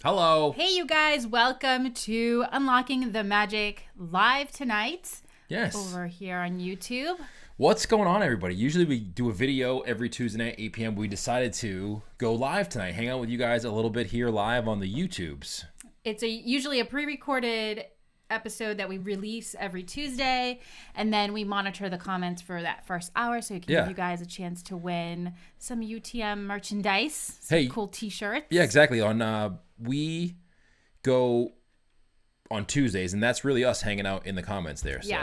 Hello. Hey, you guys. Welcome to Unlocking the Magic live tonight. Yes. Over here on YouTube. What's going on, everybody? Usually we do a video every Tuesday night, 8 p.m. We decided to go live tonight, hang out with you guys a little bit here live on the YouTubes. It's usually a pre-recorded episode that we release every Tuesday, and then we monitor the comments for that first hour so we can give you guys a chance to win some UTM merchandise, some cool t-shirts. Yeah, exactly. We go on Tuesdays, and that's really us hanging out in the comments there. So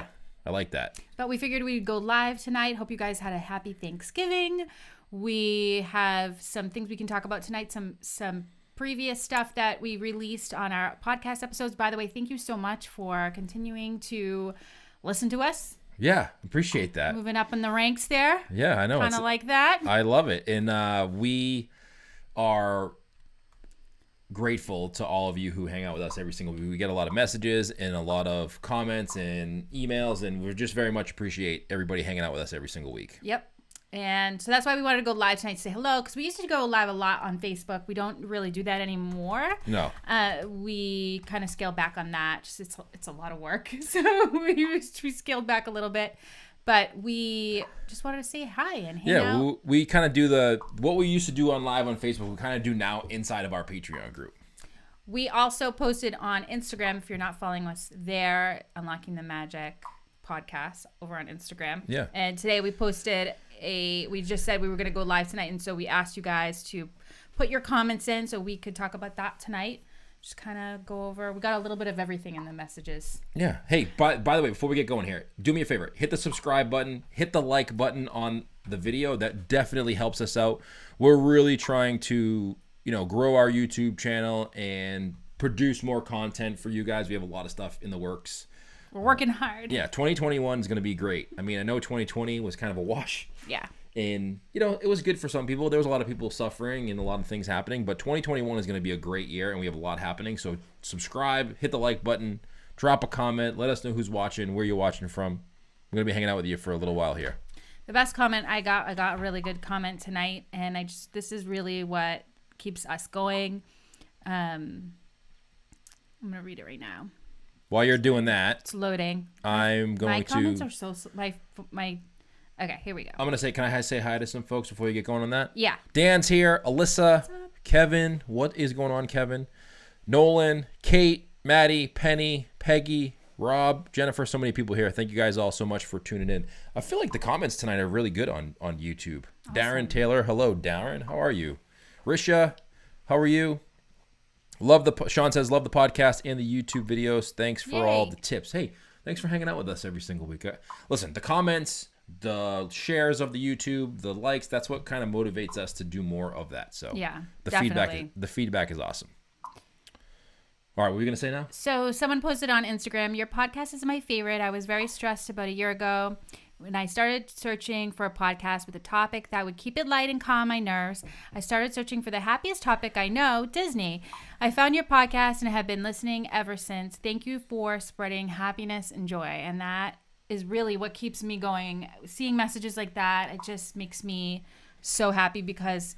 I like that. But we figured we'd go live tonight. Hope you guys had a happy Thanksgiving. We have some things we can talk about tonight, some previous stuff that we released on our podcast episodes. By the way, thank you so much for continuing to listen to us. Yeah, appreciate that. Moving up in the ranks there. Yeah, I know. Kind of like that. I love it. And we are grateful to all of you who hang out with us every single week. We get a lot of messages and a lot of comments and emails, and we just very much appreciate everybody hanging out with us every single week. Yep. And so that's why we wanted to go live tonight to say hello, because we used to go live a lot on Facebook. We don't really do that anymore. No. We kind of scaled back on that. Just it's a lot of work. So we scaled back a little bit. But we just wanted to say hi and hang out. Yeah, we kind of do what we used to do on live on Facebook, we kind of do now inside of our Patreon group. We also posted on Instagram, if you're not following us there, Unlocking the Magic podcast over on Instagram. Yeah. And today we posted we just said we were going to go live tonight, and so we asked you guys to put your comments in so we could talk about that tonight. Just kind of go over. We got a little bit of everything in the messages. Yeah. Hey, by the way, before we get going here, do me a favor. Hit the subscribe button. Hit the like button on the video. That definitely helps us out. We're really trying to, grow our YouTube channel and produce more content for you guys. We have a lot of stuff in the works. We're working hard. Yeah, 2021 is going to be great. I mean, I know 2020 was kind of a wash. Yeah. And, it was good for some people. There was a lot of people suffering and a lot of things happening. But 2021 is going to be a great year, and we have a lot happening. So subscribe, hit the like button, drop a comment. Let us know who's watching, where you're watching from. I'm going to be hanging out with you for a little while here. The best comment I got a really good comment tonight. And this is really what keeps us going. I'm going to read it right now. While you're doing that, it's loading. I'm going to. My comments are so my. Okay, here we go. I'm gonna say, can I say hi to some folks before you get going on that? Yeah. Dan's here. Alyssa, Kevin. What is going on, Kevin? Nolan, Kate, Maddie, Penny, Peggy, Rob, Jennifer. So many people here. Thank you guys all so much for tuning in. I feel like the comments tonight are really good on YouTube. Awesome. Darren Taylor. Hello, Darren. How are you? Risha, how are you? Sean says, love the podcast and the YouTube videos. Thanks for all the tips. Hey, thanks for hanging out with us every single week. Listen, the comments, the shares of the YouTube, the likes, that's what kind of motivates us to do more of that. So yeah, the feedback is awesome. All right, what are we going to say now? So someone posted on Instagram, your podcast is my favorite. I was very stressed about a year ago when I started searching for a podcast with a topic that would keep it light and calm my nerves. I started searching for the happiest topic I know, Disney. I found your podcast and have been listening ever since. Thank you for spreading happiness and joy. And that is really what keeps me going. Seeing messages like that, it just makes me so happy, because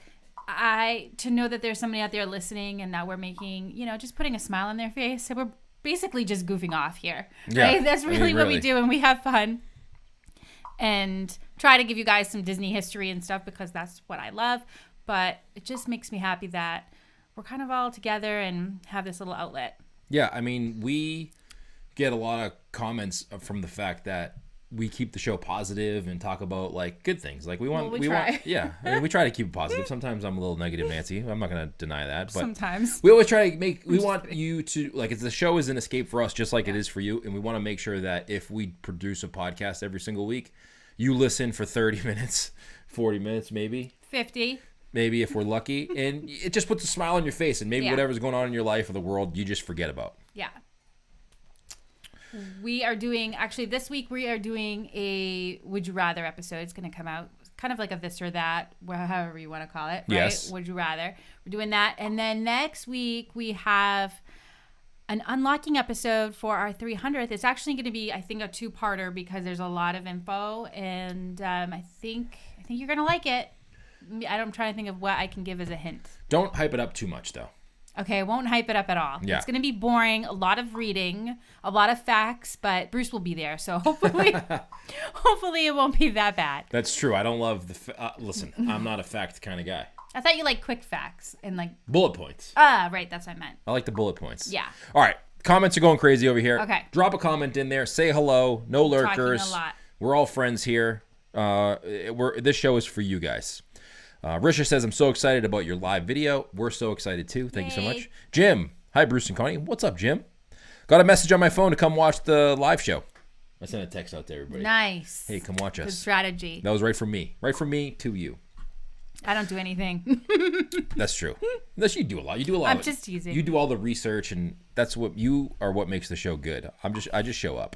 to know that there's somebody out there listening and that we're making, just putting a smile on their face. So we're basically just goofing off here. Right? Yeah, That's really what we do, and we have fun. And try to give you guys some Disney history and stuff, because that's what I love. But it just makes me happy that we're kind of all together and have this little outlet. Yeah, I mean, we get a lot of comments from the fact that we keep the show positive and talk about good things. We try. Yeah. I mean, we try to keep it positive. Sometimes I'm a little negative Nancy. I'm not going to deny that, but sometimes we always try to we want you to the show is an escape for us, just like it is for you. And we want to make sure that if we produce a podcast every single week, you listen for 30 minutes, 40 minutes, maybe 50, maybe if we're lucky. And it just puts a smile on your face, and maybe whatever's going on in your life or the world, you just forget about. Yeah. We are doing, this week we are doing a Would You Rather episode. It's going to come out kind of like a this or that, however you want to call it, right? Yes. Would you rather? We're doing that. And then next week we have an unlocking episode for our 300th. It's actually going to be, I think, a two-parter, because there's a lot of info, and I think you're going to like it. I'm trying to think of what I can give as a hint. Don't hype it up too much, though. Okay, I won't hype it up at all. Yeah. It's going to be boring, a lot of reading, a lot of facts, but Bruce will be there, so hopefully it won't be that bad. That's true. I don't love listen, I'm not a fact kind of guy. I thought you liked quick facts and like... Bullet points. Right, that's what I meant. I like the bullet points. Yeah. All right. Comments are going crazy over here. Okay. Drop a comment in there. Say hello. No lurkers. Talking a lot. We're all friends here. This show is for you guys. Risha says, I'm so excited about your live video. We're so excited too. Thank you so much. Jim. Hi, Bruce and Connie. What's up, Jim? Got a message on my phone to come watch the live show. I sent a text out to everybody. Nice. Hey, come watch us. Good strategy. That was right from me. Right from me to you. I don't do anything. That's true. Unless you do a lot. You do a lot. I'm just teasing. You do all the research, and that's what makes the show good. I just show up.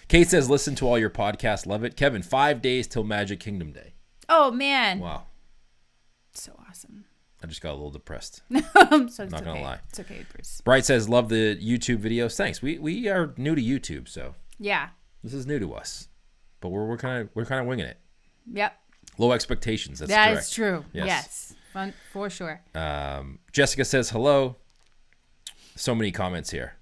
Kate says, listen to all your podcasts. Love it. Kevin, 5 days till Magic Kingdom Day. Oh, man. Wow. So awesome. I just got a little depressed. I'm so not going to lie. It's okay, Bruce. Bright says, love the YouTube videos. Thanks. We are new to YouTube, so yeah. This is new to us. But we're kind of winging it. Yep. Low expectations. That's that correct. is true. Yes. Yes. Fun, for sure. Jessica says hello. So many comments here.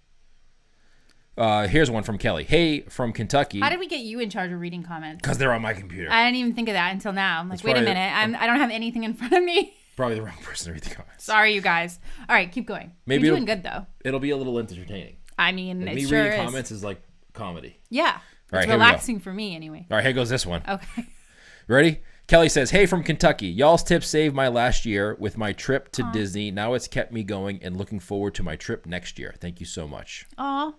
Here's one from Kelly. Hey, from Kentucky. How did we get you in charge of reading comments? Because they're on my computer. I didn't even think of that until now. I'm like, That's wait a probably- minute. I don't have anything in front of me. Probably the wrong person to read the comments. Sorry, you guys. All right, keep going. Maybe You're doing good, though. It'll be a little entertaining. I mean, Like it me sure reading is. comments is like comedy. Yeah. All right, It's here we go. relaxing for me, anyway. All right, here goes this one. Okay. Ready? Kelly says, hey, from Kentucky. Y'all's tips saved my last year with my trip to Disney. Now it's kept me going and looking forward to my trip next year. Thank you so much. Aw,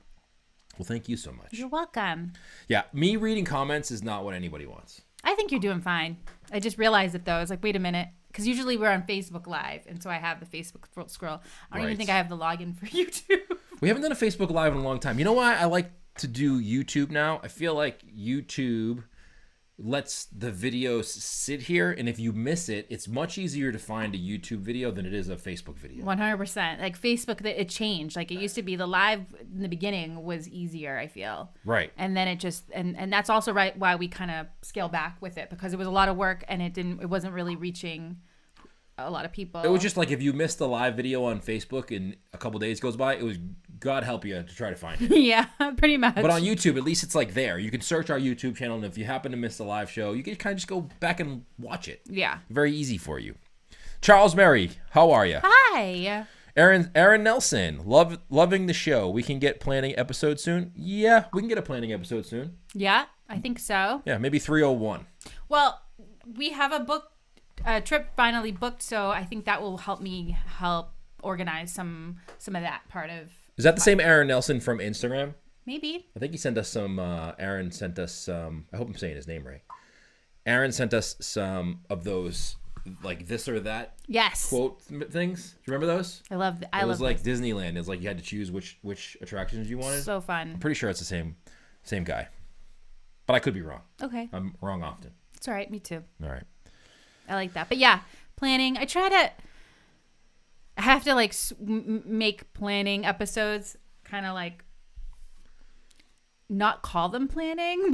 Well, thank you so much. you're welcome. Yeah, me reading comments is not what anybody wants. I think you're doing fine. I just realized it, though. I was like, wait a minute. Because usually we're on Facebook Live, and so I have the Facebook scroll. I don't even Right. think I have the login for YouTube. We haven't done a Facebook Live in a long time. You know why I like to do YouTube now? I feel like YouTube lets the videos sit here, and if you miss it, it's much easier to find a YouTube video than it is a Facebook video. 100%. Like Facebook, it changed. Like it used to be the live in the beginning was easier, I feel. Right. And then it just, and that's also right why we kind of scale back with it, because it was a lot of work and it wasn't really reaching a lot of people. It was just like if you missed a live video on Facebook and a couple days goes by, it was God help you to try to find it. Yeah, pretty much. But on YouTube, at least it's like there. You can search our YouTube channel, and if you happen to miss the live show, you can kind of just go back and watch it. Yeah. Very easy for you. Charles Mary, how are you? Hi. Aaron Nelson, loving the show. We can get planning episode soon? Yeah, we can get a planning episode soon. Yeah, I think so. Yeah, maybe 301. Well, we have a trip finally booked, so I think that will help me organize some of that part of. Is that the same Aaron Nelson from Instagram? Maybe. I think he sent us some, Aaron sent us some, I hope I'm saying his name right. Aaron sent us some of those, like this or that Yes. quote things. Do you remember those? I love It was like Disneyland. It was like you had to choose which attractions you wanted. So fun. I'm pretty sure it's the same guy. But I could be wrong. Okay. I'm wrong often. It's all right. Me too. All right. I like that. But yeah, planning. I have to like make planning episodes kind of like not call them planning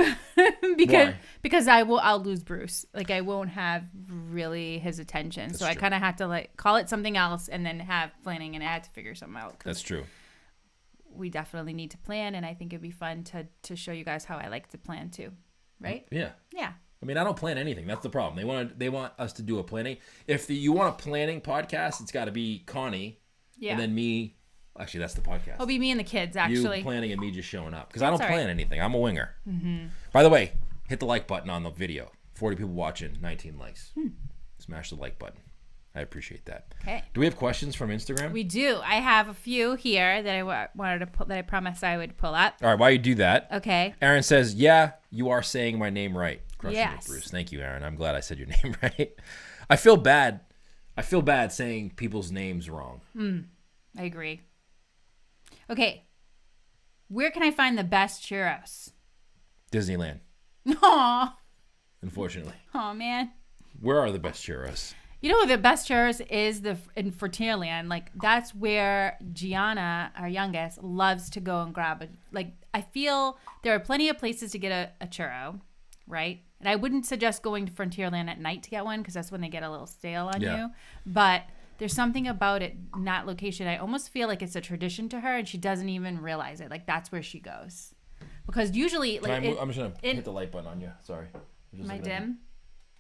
because I'll lose Bruce. Like I won't have really his attention. That's so I true. kind of have to like call it something else and then have planning, and I had to figure something out. That's true. We definitely need to plan, and I think it'd be fun to show you guys how I like to plan too. Right? Yeah. Yeah. I mean, I don't plan anything. That's the problem. They want us to do a planning. If you want a planning podcast, it's got to be Connie, Yeah. and then me. Actually, that's the podcast. It'll be me and the kids actually. You planning and me just showing up because I don't That's all plan right. anything. I'm a winger. Mm-hmm. By the way, hit the like button on the video. 40 people watching, 19 likes. Smash the like button. I appreciate that. Okay. Do we have questions from Instagram? We do. I have a few here that I wanted to pull, that I promised I would pull up. All right, while you do that, Okay. Aaron says, yeah, you are saying my name right. Crushing Yes. it, Bruce. Thank you, Aaron. I'm glad I said your name right. I feel bad saying people's names wrong. I agree. Okay. Where can I find the best churros? Disneyland, Aw. unfortunately. Aw, man. Where are the best churros? You know what the best churros is in Fortierland. Like that's where Gianna, our youngest, loves to go and grab it. Like I feel there are plenty of places to get a churro, right? And I wouldn't suggest going to Frontierland at night to get one because that's when they get a little stale on Yeah. you. But there's something about it in that location. I almost feel like it's a tradition to her, and she doesn't even realize it. Like that's where she goes, because usually, like I'm just gonna hit the light button on you. Sorry. Am I dim?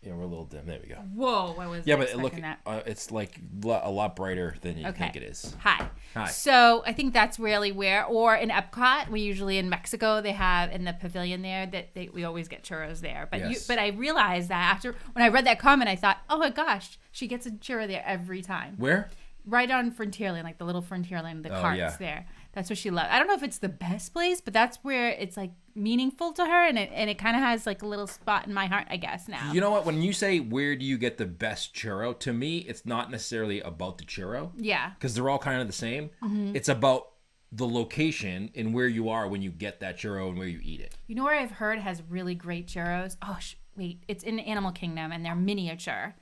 Yeah, we're a little dim. There we go. Whoa, I was expecting that. It's like a lot brighter than you think it is. Hi. So I think that's really where, or in Epcot, we usually in Mexico they have in the pavilion there that we always get churros there. But but I realized that after when I read that comment, I thought, oh my gosh, she gets a churro there every time. Where? Right on Frontierland, like the little Frontierland, the carts there. That's what she loves. I don't know if it's the best place, but that's where it's like meaningful to her, and it kind of has like a little spot in my heart, I guess, now. You know what? When you say where do you get the best churro, to me, it's not necessarily about the churro. Yeah. Because they're all kind of the same. Mm-hmm. It's about the location and where you are when you get that churro and where you eat it. You know where I've heard has really great churros? Oh, wait. It's in Animal Kingdom, and they're miniature,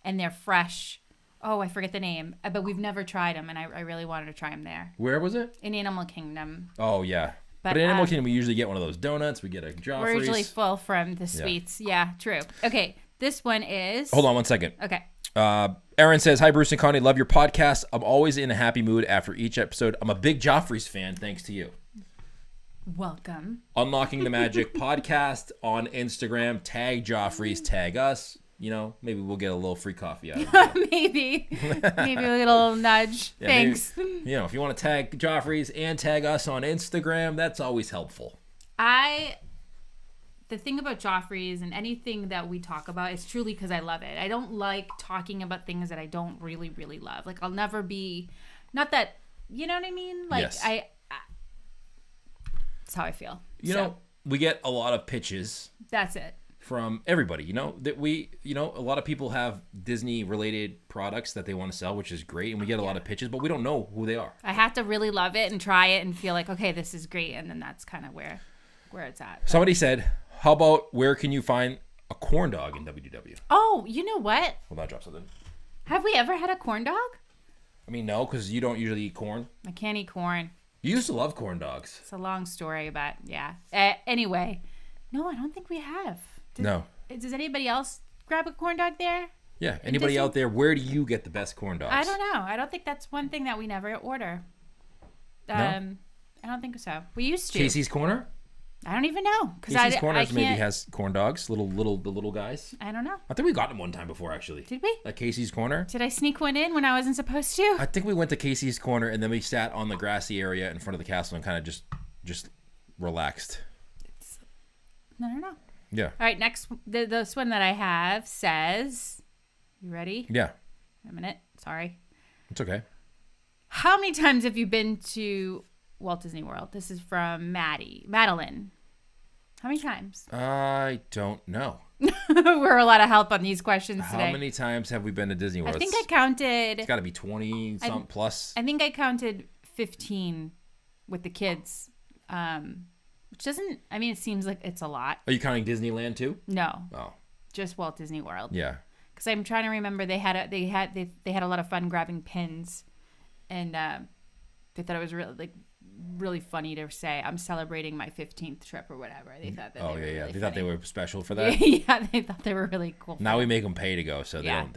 and they're fresh. Oh, I forget the name, but we've never tried them, and I really wanted to try them there. Where was it? In Animal Kingdom. Oh, yeah. But in Animal Kingdom, we usually get one of those donuts. We get a Joffrey's. We're usually full from the sweets. Yeah, true. Okay, this one is... Hold on one second. Okay. Aaron says, hi, Bruce and Connie. Love your podcast. I'm always in a happy mood after each episode. I'm a big Joffrey's fan, thanks to you. Welcome. Unlocking the Magic podcast on Instagram. Tag Joffrey's, tag us. You know, maybe we'll get a little free coffee out of it. Maybe a little nudge. Yeah, thanks. Maybe, if you want to tag Joffrey's and tag us on Instagram, that's always helpful. The thing about Joffrey's and anything that we talk about is truly because I love it. I don't like talking about things that I don't really, really love. Like I'll never be, not that, you know what I mean? Like yes. That's how I feel. You know, we get a lot of pitches. That's it. From everybody, that a lot of people have Disney related products that they want to sell, which is great. And we get a lot of pitches, but we don't know who they are. I have to really love it and try it and feel like, okay, this is great. And then that's kind of where it's at. But somebody said, how about where can you find a corn dog in WDW? Oh, you know what? Hold on, drop something. Have we ever had a corn dog? I mean, no, because you don't usually eat corn. I can't eat corn. You used to love corn dogs. It's a long story, but yeah. Anyway, no, I don't think we have. No. Does anybody else grab a corn dog there? Yeah. Anybody out there, where do you get the best corn dogs? I don't know. I don't think that's one thing that we never order. No? I don't think so. We used to. Casey's Corner? I don't even know. Casey's Corner maybe has corn dogs, the little guys. I don't know. I think we got them one time before, actually. Did we? At Casey's Corner. Did I sneak one in when I wasn't supposed to? I think we went to Casey's Corner, and then we sat on the grassy area in front of the castle and kind of just relaxed. I don't know. Yeah. All right, next, this one that I have says, you ready? Yeah. A minute. Sorry. It's okay. How many times have you been to Walt Disney World? This is from Madeline. How many times? I don't know. We're a lot of help on these questions today. How many times have we been to Disney World? I think I counted. It's got to be 20 something plus. I think I counted 15 with the kids. Which doesn't, I mean, it seems like it's a lot. Are you counting Disneyland too? No. Oh. Just Walt Disney World. Yeah. Because I'm trying to remember they had a lot of fun grabbing pins, and they thought it was really funny to say I'm celebrating my 15th trip or whatever. They thought that. Oh, they were really they thought they were special for that. Yeah, they thought they were really cool. Now we make them pay to go, so they don't.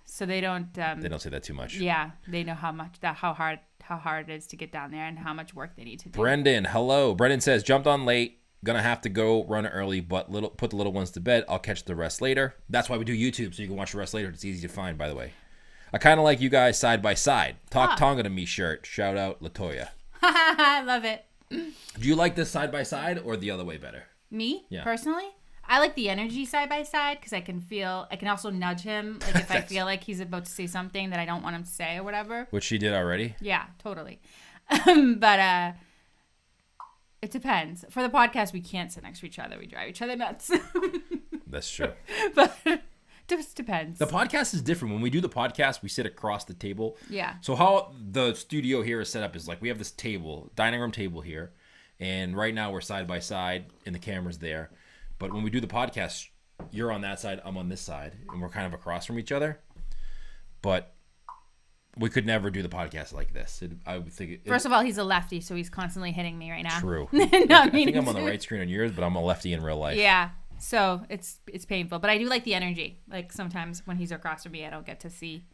So they don't. They don't say that too much. Yeah, they know how hard it is to get down there and how much work they need to do. Brendan, hello. Brendan says, jumped on late. Gonna have to go run early, but put the little ones to bed. I'll catch the rest later. That's why we do YouTube, so you can watch the rest later. It's easy to find, by the way. I kind of like you guys side by side. Talk Tonga to me shirt. Shout out Latoya. I love it. Do you like this side by side or the other way better? Me? Yeah. Personally? I like the energy side by side because I can also nudge him. Like if I feel like he's about to say something that I don't want him to say or whatever. Which she did already? Yeah, totally. But it depends. For the podcast, we can't sit next to each other. We drive each other nuts. That's true. But it just depends. The podcast is different. When we do the podcast, we sit across the table. Yeah. So how the studio here is set up is like we have this dining room table here. And right now we're side by side and the camera's there. But when we do the podcast, you're on that side, I'm on this side. And we're kind of across from each other. But we could never do the podcast like this. I would think. First of all, he's a lefty, so he's constantly hitting me right now. True. I think I'm on the right screen on yours, but I'm a lefty in real life. Yeah. So it's painful, but I do like the energy. Like sometimes when he's across from me, I don't get to see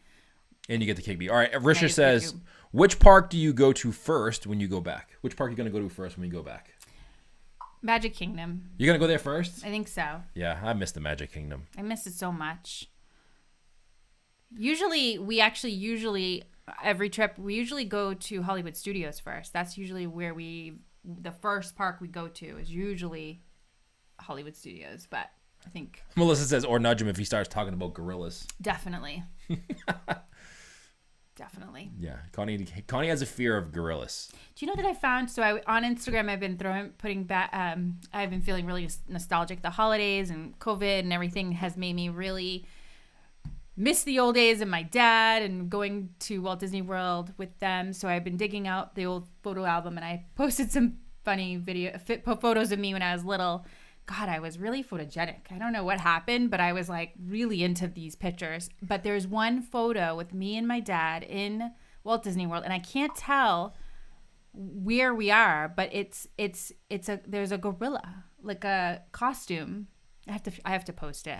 And you get the kick. All right. Risha you says, do. which park do you go to first when you go back? Which park are you going to go to first when you go back? Magic Kingdom. You're going to go there first? I think so. Yeah, I miss the Magic Kingdom. I miss it so much. Usually every trip, we usually go to Hollywood Studios first. That's usually where the first park we go to is usually Hollywood Studios. But I think Melissa says, or nudge him if he starts talking about gorillas. definitely. Definitely. Yeah, Connie has a fear of gorillas. Do you know that I found? So on Instagram, I've been putting back. I've been feeling really nostalgic. The holidays and COVID and everything has made me really miss the old days of my dad and going to Walt Disney World with them. So I've been digging out the old photo album, and I posted some funny photos of me when I was little. God, I was really photogenic. I don't know what happened, but I was like really into these pictures. But there's one photo with me and my dad in Walt Disney World, and I can't tell where we are, but there's a gorilla, like a costume. I have to post it.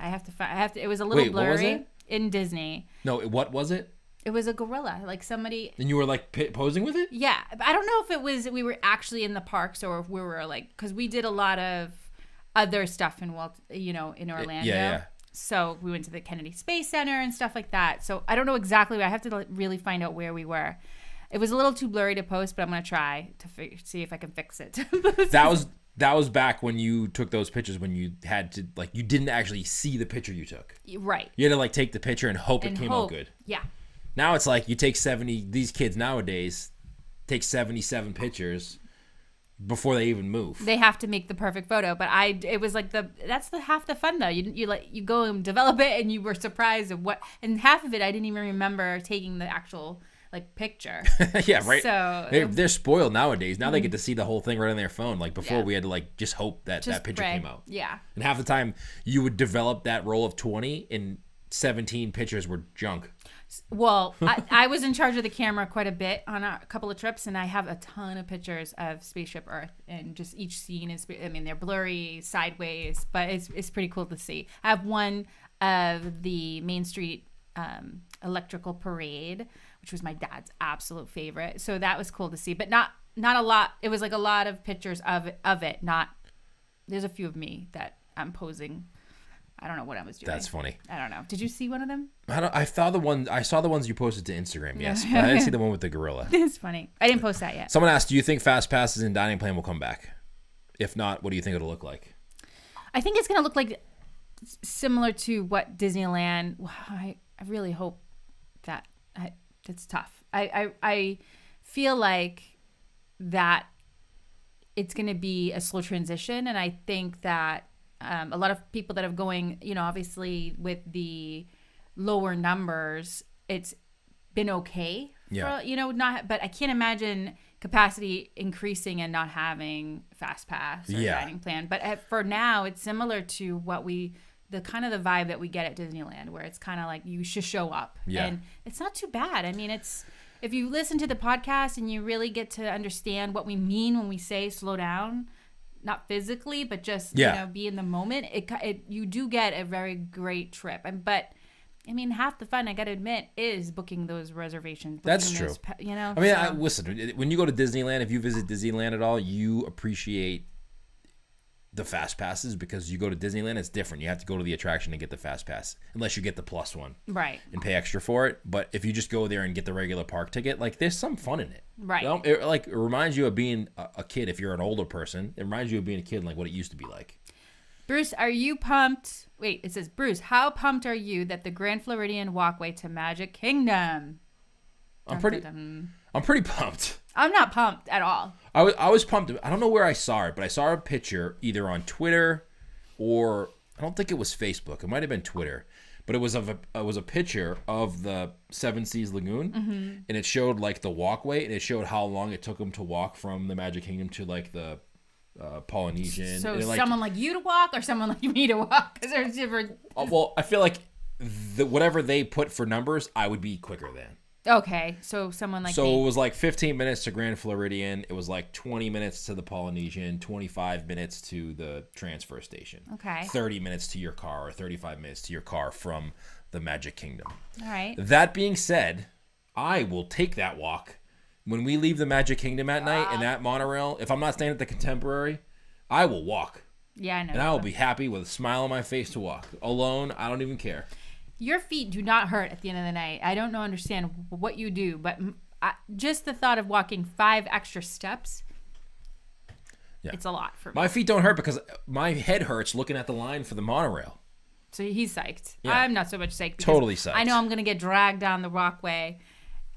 It was a little blurry. What was it? In Disney. No, what was it? It was a gorilla, like somebody. And you were like posing with it? Yeah, but I don't know if we were actually in the parks or if we were like, because we did a lot of other stuff in in Orlando. Yeah. So we went to the Kennedy Space Center and stuff like that. So I don't know exactly. I have to really find out where we were. It was a little too blurry to post, but I'm gonna try to see if I can fix it. That was back when you took those pictures when you had to you didn't actually see the picture you took. Right. You had to take the picture and hope it came out good. Yeah. Now it's like you take 70. These kids nowadays take 77 pictures before they even move. They have to make the perfect photo, but it was like that's half the fun though. You go and develop it, and you were surprised of and half of it I didn't even remember taking the actual picture. Yeah, right. So they're spoiled nowadays. Now they get to see the whole thing right on their phone. Like before, we had to just hope that picture came out. Yeah. And half the time, you would develop that roll of 20, and 17 pictures were junk. Well, I was in charge of the camera quite a bit on a couple of trips, and I have a ton of pictures of Spaceship Earth, and just each scene is, they're blurry, sideways, but it's pretty cool to see. I have one of the Main Street electrical parade, which was my dad's absolute favorite. So that was cool to see, but not a lot. It was like a lot of pictures of it. There's a few of me that I'm posing. I don't know what I was doing. That's funny. I don't know. Did you see one of them? I saw the ones you posted to Instagram. Yes, but I didn't see the one with the gorilla. It's funny. I didn't post that yet. Someone asked, do you think Fast Passes and Dining Plan will come back? If not, what do you think it'll look like? I think it's going to look like similar to what Disneyland. I really hope that it's tough. I feel like that it's going to be a slow transition, and I think that a lot of people that are going, obviously with the lower numbers, it's been okay. Yeah. But I can't imagine capacity increasing and not having Fast Pass or Dining Plan. But for now, it's similar to the kind of the vibe that we get at Disneyland, where it's kind of like you should show up. Yeah. And it's not too bad. I mean, if you listen to the podcast and you really get to understand what we mean when we say slow down, not physically, but just be in the moment, you do get a very great trip. But I mean, half the fun, I gotta admit, is booking those reservations. That's true. Listen, when you go to Disneyland, if you visit Disneyland at all, you appreciate the Fast Passes, because you go to Disneyland, it's different. You have to go to the attraction to get the Fast Pass, unless you get the plus one, right, and pay extra for it. But if you just go there and get the regular park ticket, there's some fun in it, right? It reminds you of being a kid. If you're an older person, it reminds you of being a kid, like what it used to be like. Bruce, are you pumped? Wait, it says, Bruce, how pumped are you that the Grand Floridian Walkway to Magic Kingdom? I'm pretty pumped. I'm not pumped at all. I was pumped. I don't know where I saw it, but I saw a picture either on Twitter or I don't think it was Facebook. It might have been Twitter, but it was a picture of the Seven Seas Lagoon, and it showed the walkway, and it showed how long it took them to walk from the Magic Kingdom to the Polynesian. So someone like you to walk or someone like me to walk? Because there's different. Well, I feel like whatever they put for numbers, I would be quicker than. Okay, so someone like me. It was 15 minutes to Grand Floridian. It was 20 minutes to the Polynesian, 25 minutes to the transfer station. Okay. 30 minutes to your car, or 35 minutes to your car from the Magic Kingdom. All right. That being said, I will take that walk. When we leave the Magic Kingdom at night and that monorail, if I'm not staying at the Contemporary, I will walk. Yeah, I know. And I will be happy with a smile on my face to walk. Alone, I don't even care. Your feet do not hurt at the end of the night. I don't understand what you do, but just the thought of walking 5 extra steps, it's a lot for me. My feet don't hurt because my head hurts looking at the line for the monorail. So he's psyched. Yeah. I'm not so much psyched. Totally psyched. I know I'm going to get dragged down the Walkway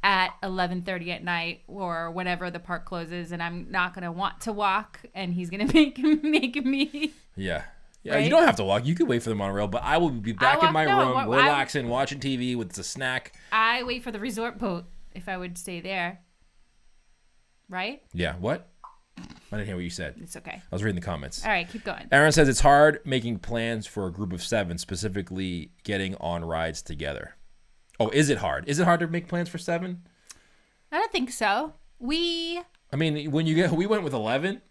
at 11:30 at night or whenever the park closes, and I'm not going to want to walk, and he's going to make me. Yeah. Yeah, right? You don't have to walk. You could wait for the monorail, but I will be back in my room, relaxing, watching TV with a snack. I wait for the resort boat if I would stay there. Right? Yeah. What? I didn't hear what you said. It's okay. I was reading the comments. All right, keep going. Aaron says it's hard making plans for a group of 7, specifically getting on rides together. Oh, is it hard? Is it hard to make plans for 7? I don't think so. I mean, we went with 11.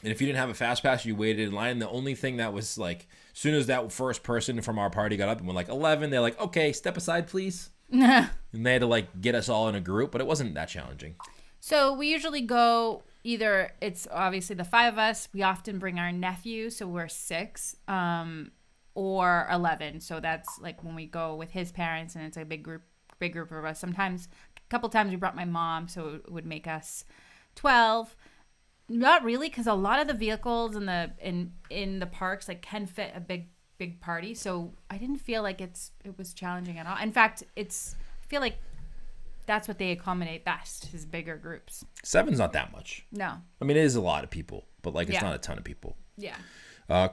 And if you didn't have a fast pass, you waited in line. The only thing that was like, as soon as that first person from our party got up and went like 11, they're like, okay, step aside, please. And they had to like get us all in a group, but it wasn't that challenging. So we usually go either, it's obviously the 5 of us. We often bring our nephew, so we're 6, or 11. So that's like when we go with his parents, and it's a big group of us. Sometimes, a couple times we brought my mom, so it would make us 12. Not really, because a lot of the vehicles in the parks like can fit a big party. So I didn't feel like it was challenging at all. In fact, I feel like that's what they accommodate best is bigger groups. 7's not that much. No. I mean, it is a lot of people, but like it's not a ton of people. Yeah.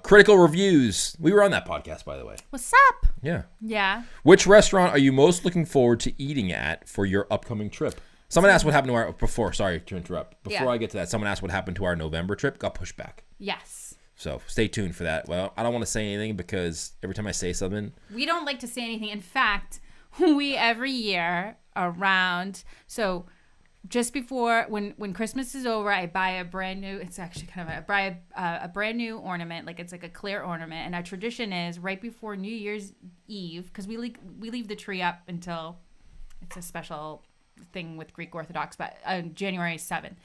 Critical reviews. We were on that podcast, by the way. What's up? Yeah. Yeah. Which restaurant are you most looking forward to eating at for your upcoming trip? Someone asked what happened to our, sorry to interrupt. Before I get to that, someone asked what happened to our November trip. Got pushed back. Yes. So stay tuned for that. Well, I don't want to say anything because every time I say something. We don't like to say anything. In fact, we every year around, so just before, when Christmas is over, I buy a brand new, it's actually kind of, I buy a brand new ornament, like it's like a clear ornament. And our tradition is right before New Year's Eve, because we leave the tree up until, it's a special thing with Greek Orthodox, but January 7th.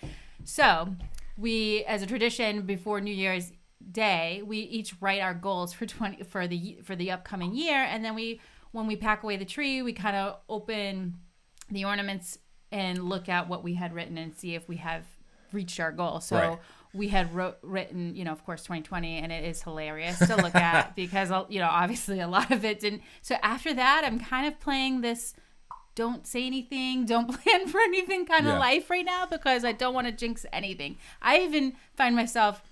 So we, as a tradition, before New Year's Day, we each write our goals for the upcoming year, and then when we pack away the tree, we kind of open the ornaments and look at what we had written and see if we have reached our goal. So we had written, of course, 2020, and it is hilarious to look at because obviously a lot of it didn't. So after that, I'm kind of playing this don't say anything, don't plan for anything kind of life right now because I don't want to jinx anything. I even find myself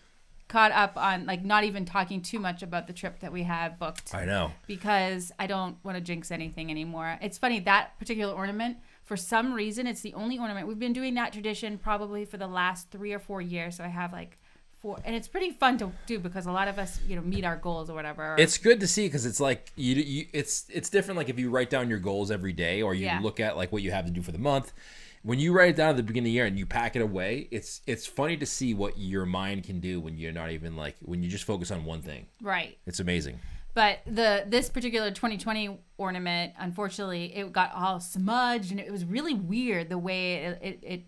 caught up on like not even talking too much about the trip that we have booked. I know. Because I don't want to jinx anything anymore. It's funny, that particular ornament, for some reason, it's the only ornament. We've been doing that tradition probably for the last 3 or 4 years. So I have like 4, and it's pretty fun to do because a lot of us, meet our goals or whatever. It's good to see because it's like it's different. Like if you write down your goals every day, or you look at like what you have to do for the month. When you write it down at the beginning of the year and you pack it away, it's funny to see what your mind can do when you're not even like when you just focus on one thing. Right. It's amazing. But this particular 2020 ornament, unfortunately, it got all smudged and it was really weird the way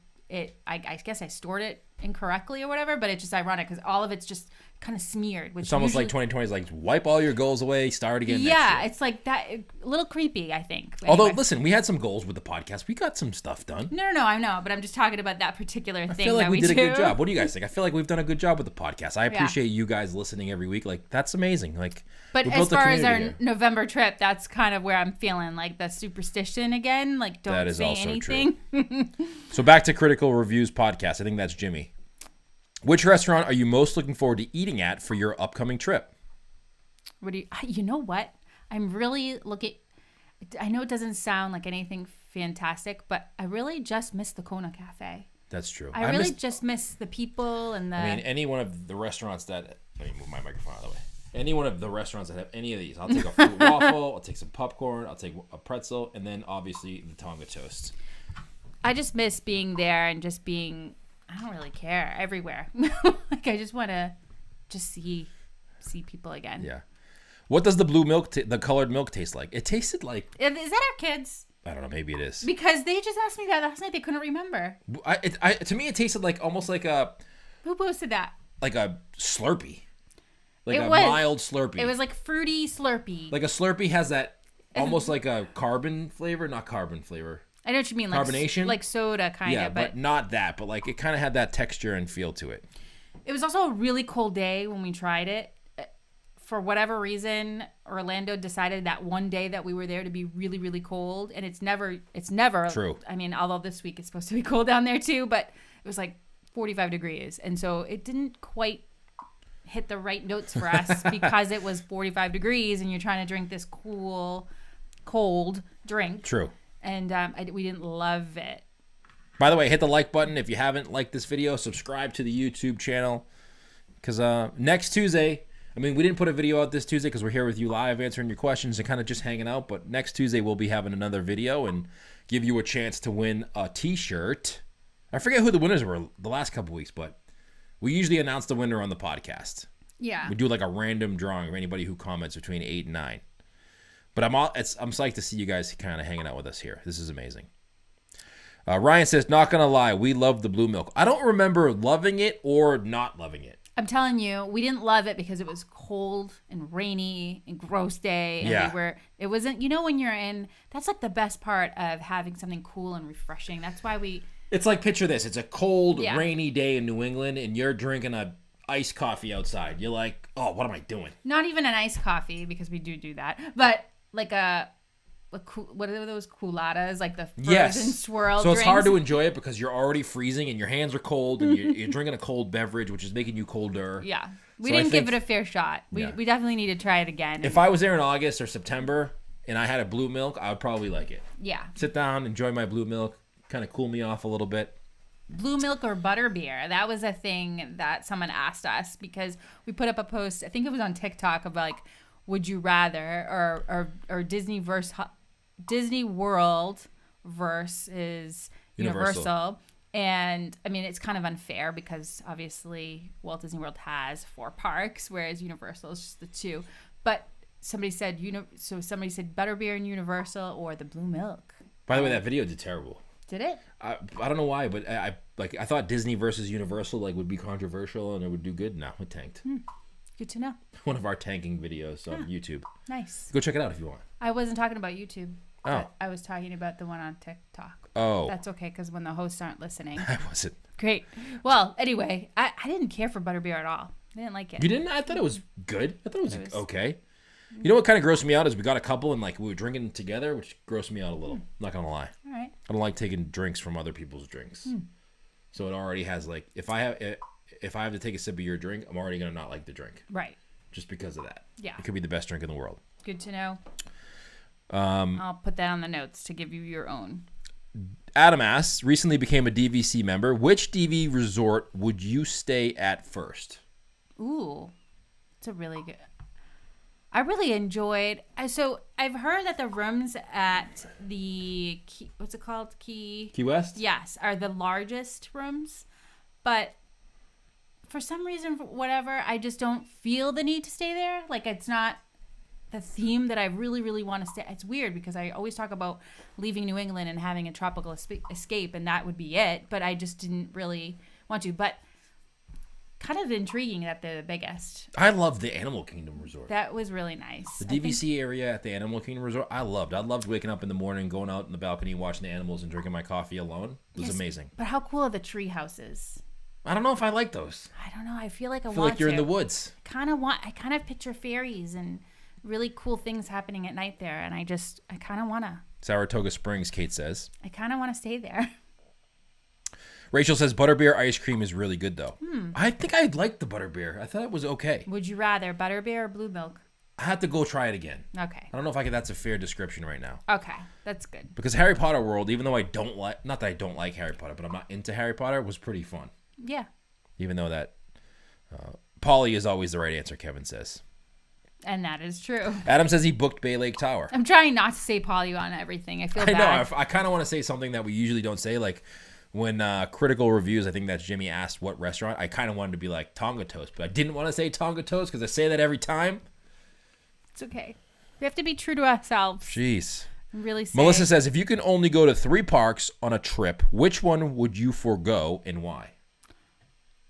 I guess I stored it incorrectly or whatever, but it's just ironic because all of it's just kind of smeared. Which it's almost like 2020 is like wipe all your goals away, start again. Yeah, next year. It's like that. A little creepy, I think. Anyway. Although, listen, we had some goals with the podcast. We got some stuff done. No, I know, but I'm just talking about that particular thing. I feel like that we did a good job. What do you guys think? I feel like we've done a good job with the podcast. I appreciate you guys listening every week. Like that's amazing. Like, but as far as our November trip, that's kind of where I'm feeling like the superstition again. Like, don't say anything. True. So back to Critical Reviews podcast. I think that's Jimmy. Which restaurant are you most looking forward to eating at for your upcoming trip? You know what? I'm really looking. I know it doesn't sound like anything fantastic, but I really just miss the Kona Cafe. That's true. I really just miss the people and the. I mean, any one of the restaurants that. Let me move my microphone out of the way. Any one of the restaurants that have any of these, I'll take a fruit waffle, I'll take some popcorn, I'll take a pretzel, and then obviously the Tonga toast. I just miss being there and just being. I don't really care everywhere. Like I just want to just see people again. Yeah. What does the blue milk, the colored milk taste like? It tasted like. Is that our kids? I don't know. Maybe it is. Because they just asked me that last night. They couldn't remember. To me, it tasted like almost like a. Who posted that? Like a Slurpee. Like It a was. mild Slurpee. It was like fruity Slurpee. Like a Slurpee has that almost like a carbon flavor. Not carbon flavor. I know what you mean. Like Carbonation? like soda kind of. Yeah, but not that. But like it kind of had that texture and feel to it. It was also a really cold day when we tried it. For whatever reason, Orlando decided that one day that we were there to be really, really cold. And it's never True. I mean, although this week it's supposed to be cold down there too, but it was like 45 degrees. And so it didn't quite hit the right notes for us because it was 45 degrees and you're trying to drink this cool, cold drink. True. And we didn't love it. By the way, hit the like button if you haven't liked this video. Subscribe to the YouTube channel. Because next Tuesday... I mean, we didn't put a video out this Tuesday because we're here with you live answering your questions and kind of just hanging out. But next Tuesday, we'll be having another video and give you a chance to win a T-shirt. I forget who the winners were the last couple weeks, but we usually announce the winner on the podcast. Yeah. We do like a random drawing of anybody who comments between 8 and 9. But I'm psyched to see you guys kind of hanging out with us here. This is amazing. Ryan says, not going to lie, we love the blue milk. I don't remember loving it or not loving it. I'm telling you, we didn't love it because it was cold and rainy and gross day. And Yeah. It wasn't, you know, when you're in, that's like the best part of having something cool and refreshing. That's why It's like, picture this. It's a cold, rainy day in New England and you're drinking a iced coffee outside. You're like, oh, what am I doing? not even an iced coffee because we do that, but like what are those culottes, like the frozen swirl So it's drinks? hard to enjoy it because you're already freezing and your hands are cold and you're drinking a cold beverage, which is making you colder. Yeah. We So I didn't give think- it a fair shot. We definitely need to try it again. If I was there in August or September and I had a blue milk, I would probably like it. Yeah. Sit down, enjoy my blue milk, kind of cool me off a little bit. Blue milk or butterbeer? That was a thing that someone asked us because we put up a post, I think it was on TikTok, of like, would you rather or Disney World versus Universal. And I mean, it's kind of unfair because obviously Walt Disney World has 4 parks, whereas Universal is just the 2. But somebody said butterbeer and Universal or the blue milk. By the way, that video did terrible. Did it? I don't know why, but I thought Disney versus Universal would be controversial and it would do good. No, it tanked. Good to know. One of our tanking videos on YouTube. Nice. Go check it out if you want. I wasn't talking about YouTube. Oh. I was talking about the one on TikTok. Oh. That's okay because when the hosts aren't listening. I wasn't. Great. Well, anyway, I didn't care for butterbeer at all. I didn't like it. You didn't? I thought it was good. I thought it was okay. You know what kind of grossed me out is we got a couple and like we were drinking together, which grossed me out a little. Not gonna lie. All right. I don't like taking drinks from other people's drinks. So it already has like if I have to take a sip of your drink, I'm already gonna not like the drink. Right. Just because of that. Yeah. It could be the best drink in the world. Good to know. I'll put that on the notes to give you your own. Adam asks, recently became a DVC member. Which DV resort would you stay at first? Ooh, it's a really good. I really enjoyed. So I've heard that the rooms at the what's it called? Key West? Yes, are the largest rooms, but for some reason, whatever, I just don't feel the need to stay there. Like it's not the theme that I really, really want to stay. It's weird because I always talk about leaving New England and having a tropical escape, and that would be it. But I just didn't really want to. But kind of intriguing that they're the biggest. I love the Animal Kingdom Resort. That was really nice. The DVC area at the Animal Kingdom Resort, I loved. I loved waking up in the morning, going out in the balcony, watching the animals, and drinking my coffee alone. It was amazing. But how cool are the tree houses? I don't know if I like those. I don't know. I feel like I feel want like you're to. in the woods. I kind of picture fairies and really cool things happening at night there, and I kind of want to. Saratoga Springs, Kate says. I kind of want to stay there. Rachel says butterbeer ice cream is really good though. I think I liked the butterbeer. I thought it was okay. Would you rather butterbeer or blue milk? I have to go try it again. Okay. I don't know if that's a fair description right now. Okay, that's good. Because Harry Potter World, even though not that I don't like Harry Potter, but I'm not into Harry Potter, was pretty fun. Yeah. Even though that Polly is always the right answer, Kevin says. And that is true. Adam says he booked Bay Lake Tower. I'm trying not to say Polly on everything. I feel bad. I know. I kind of want to say something that we usually don't say. Like when critical reviews, I think that's Jimmy asked what restaurant. I kind of wanted to be like Tonga Toast, but I didn't want to say Tonga Toast because I say that every time. It's okay. We have to be true to ourselves. Jeez. really say. Melissa says, if you can only go to 3 parks on a trip, which one would you forego and why?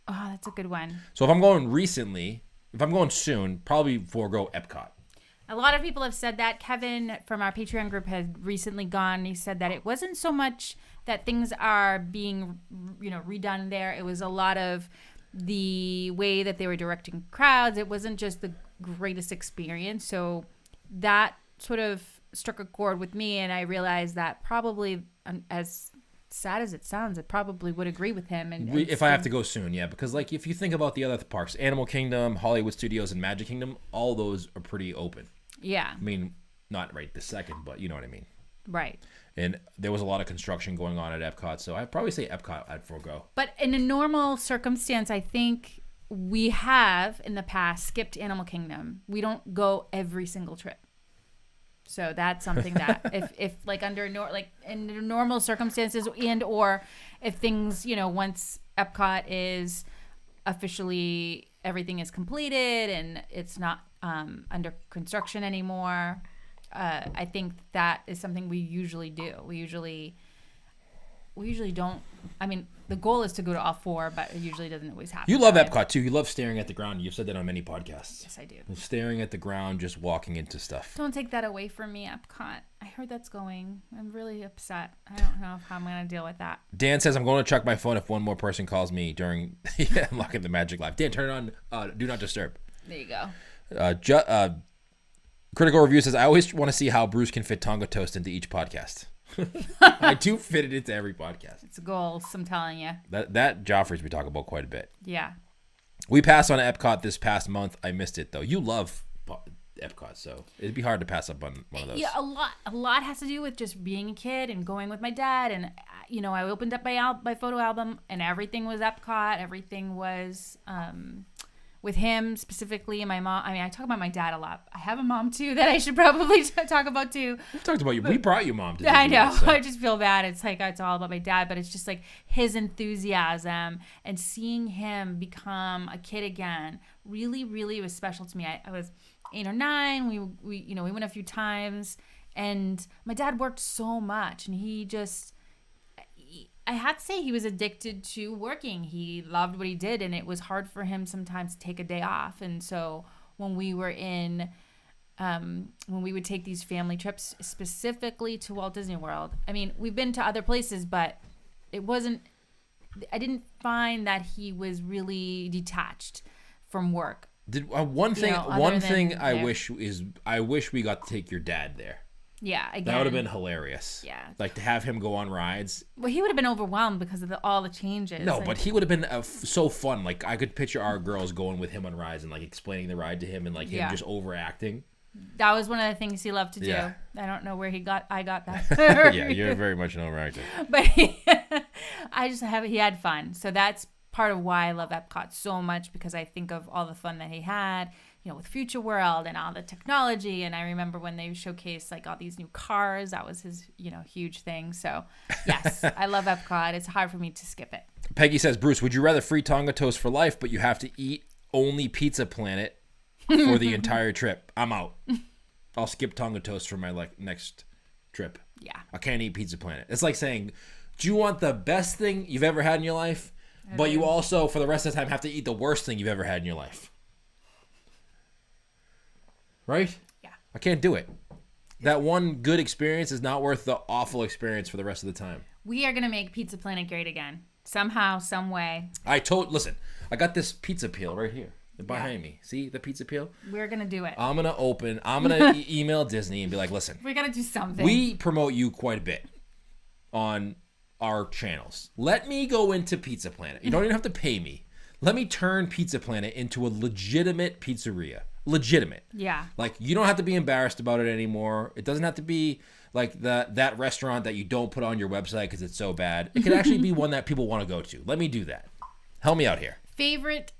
Oh, that's a good one. So if I'm going soon, probably forego Epcot. A lot of people have said that. Kevin from our Patreon group had recently gone. He said that it wasn't so much that things are being, redone there. It was a lot of the way that they were directing crowds. It wasn't just the greatest experience. So that sort of struck a chord with me, and I realized that probably, as sad as it sounds, I probably would agree with him. And if I have to go soon, yeah, because like if you think about the other parks, Animal Kingdom, Hollywood Studios, and Magic Kingdom, all those are pretty open. Yeah. I mean, not right this second, but you know what I mean. Right. And there was a lot of construction going on at Epcot, so I'd probably say Epcot I'd forego. But in a normal circumstance, I think we have in the past skipped Animal Kingdom. We don't go every single trip. So that's something that if like in normal circumstances and or if things, once Epcot is officially everything is completed and it's not under construction anymore, I think that is something we usually do. We usually don't. I mean, the goal is to go to all 4, but it usually doesn't always happen. You love Epcot too. You love staring at the ground. You've said that on many podcasts. Yes, I do. Staring at the ground, just walking into stuff. Don't take that away from me, Epcot. I heard that's going. I'm really upset. I don't know how I'm going to deal with that. Dan says, I'm going to check my phone if one more person calls me during unlocking the Magic Life. Dan, turn it on Do Not Disturb. There you go. Critical Review says, I always want to see how Bruce can fit Tonga toast into each podcast. I do fit it into every podcast. It's a goal, I'm telling you. That Joffrey's we talk about quite a bit. Yeah. We passed on Epcot this past month. I missed it though. You love Epcot, so it'd be hard to pass up on one of those. Yeah, a lot has to do with just being a kid and going with my dad, and I opened up my photo album and everything was Epcot. Everything was with him specifically, and my mom. I mean, I talk about my dad a lot. I have a mom too that I should probably talk about too. We've talked about you. We brought your mom to I know. So. I just feel bad. It's like it's all about my dad, but it's just like his enthusiasm and seeing him become a kid again really, really was special to me. I was 8 or 9. We went a few times, and my dad worked so much, and he just. I have to say he was addicted to working. He loved what he did, and it was hard for him sometimes to take a day off. And so when we were when we would take these family trips specifically to Walt Disney World, I mean, we've been to other places, but I didn't find that he was really detached from work. One thing I wish we got to take your dad there. Yeah, again. That would have been hilarious. Yeah. Like to have him go on rides. Well, he would have been overwhelmed because of all the changes. No, but he would have been so fun. Like I could picture our girls going with him on rides and like explaining the ride to him and like him just overacting. That was one of the things he loved to do. Yeah. I don't know where I got that. Yeah, you're very much an overactor. But he had fun. So that's part of why I love Epcot so much, because I think of all the fun that he had, with Future World and all the technology. And I remember when they showcased like all these new cars, that was his, huge thing. So yes, I love Epcot. It's hard for me to skip it. Peggy says, Bruce, would you rather free Tonga toast for life, but you have to eat only Pizza Planet for the entire trip? I'm out. I'll skip Tonga toast for my next trip. Yeah. I can't eat Pizza Planet. It's like saying, do you want the best thing you've ever had in your life? But you also, for the rest of the time, have to eat the worst thing you've ever had in your life. Right? Yeah. I can't do it. That one good experience is not worth the awful experience for the rest of the time. We are going to make Pizza Planet great again. Somehow, some way. Listen, I got this pizza peel right here behind me. See the pizza peel? We're going to do it. I'm going to email Disney and be like, listen. We're going to do something. We promote you quite a bit on our channels. Let me go into Pizza Planet. You don't even have to pay me. Let me turn Pizza Planet into a legitimate pizzeria. Legitimate. Yeah. Like, you don't have to be embarrassed about it anymore. It doesn't have to be like that restaurant that you don't put on your website because it's so bad. It could actually be one that people want to go to. Let me do that. Help me out here.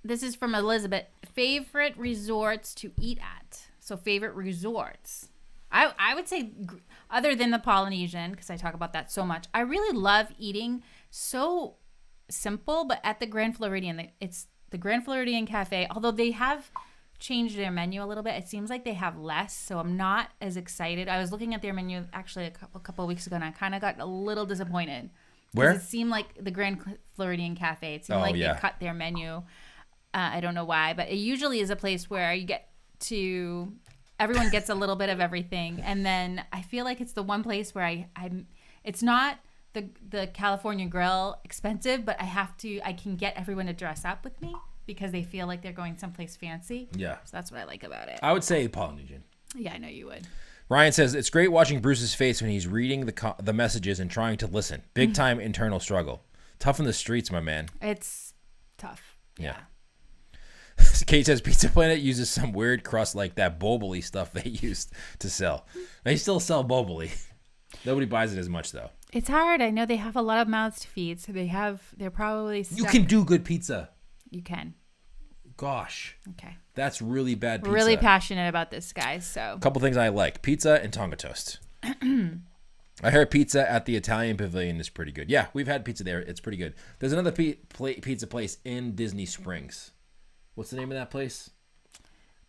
This is from Elizabeth. Favorite resorts to eat at. So favorite resorts. I would say, other than the Polynesian, because I talk about that so much, I really love eating so simple, but at the Grand Floridian. It's the Grand Floridian Cafe, although they have changed their menu a little bit. It seems like they have less, so I'm not as excited. I was looking at their menu actually a couple of weeks ago, and I kind of got a little disappointed. Where? It seemed like the Grand Floridian Cafe. It seemed like they cut their menu. I don't know why, but it usually is a place where you get to... Everyone gets a little bit of everything, and then I feel like it's the one place where it's not the California Grill expensive, but I can get everyone to dress up with me because they feel like they're going someplace fancy. Yeah. So that's what I like about it. I would say Polynesian. Yeah, I know you would. Ryan says, it's great watching Bruce's face when he's reading the messages and trying to listen. Big time internal struggle. Tough in the streets, my man. It's tough. Yeah. Kate says Pizza Planet uses some weird crust like that Boboli stuff they used to sell. They still sell Boboli. Nobody buys it as much though. It's hard. I know they have a lot of mouths to feed, so they're probably stuck. You can do good pizza. You can. Gosh. Okay. That's really bad pizza. We're really passionate about this, guys. So a couple things I like: pizza and Tonga toast. I heard pizza at the Italian Pavilion is pretty good. Yeah, we've had pizza there. It's pretty good. There's another pizza place in Disney Springs. What's the name of that place?